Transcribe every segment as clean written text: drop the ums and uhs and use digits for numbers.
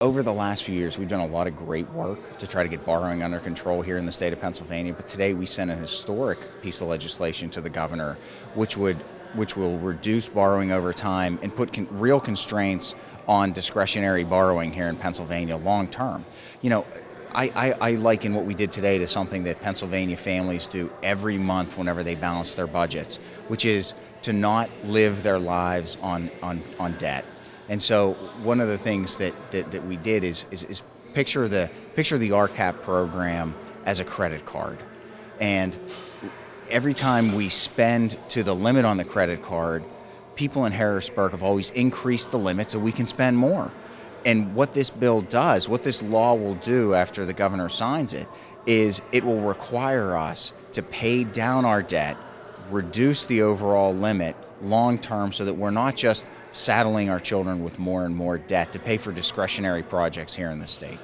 Over the last few years, we've done a lot of great work to try to get borrowing under control here in the state of Pennsylvania. But today we sent a historic piece of legislation to the governor, which will reduce borrowing over time and put real constraints on discretionary borrowing here in Pennsylvania long term. You know, I liken what we did today to something that Pennsylvania families do every month whenever they balance their budgets, which is to not live their lives on debt. And so one of the things that we did is picture the RCAP program as a credit card. And every time we spend to the limit on the credit card, people in Harrisburg have always increased the limit so we can spend more. And what this bill does, what this law will do after the governor signs it, is it will require us to pay down our debt, reduce the overall limit long term so that we're not just saddling our children with more and more debt to pay for discretionary projects here in the state.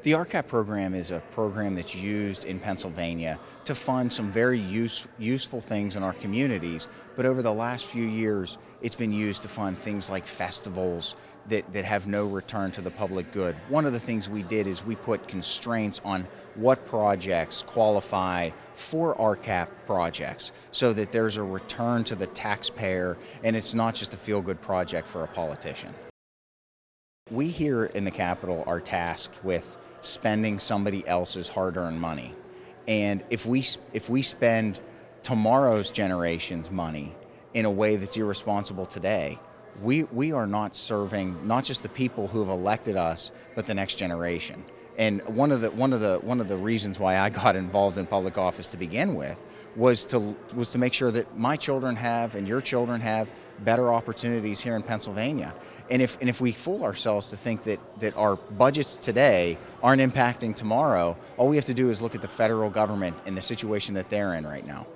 The RCAP program is a program that's used in Pennsylvania to fund some very useful things in our communities, but over the last few years, it's been used to fund things like festivals that have no return to the public good. One of the things we did is we put constraints on what projects qualify for RCAP projects so that there's a return to the taxpayer and it's not just a feel-good project for a politician. We here in the Capitol are tasked with spending somebody else's hard-earned money. And if we spend tomorrow's generation's money in a way that's irresponsible today, we are not serving not just the people who have elected us, but the next generation. And one of the reasons why I got involved in public office to begin with was to make sure that my children have and your children have better opportunities here in Pennsylvania. And if we fool ourselves to think that our budgets today aren't impacting tomorrow, all we have to do is look at the federal government and the situation that they're in right now.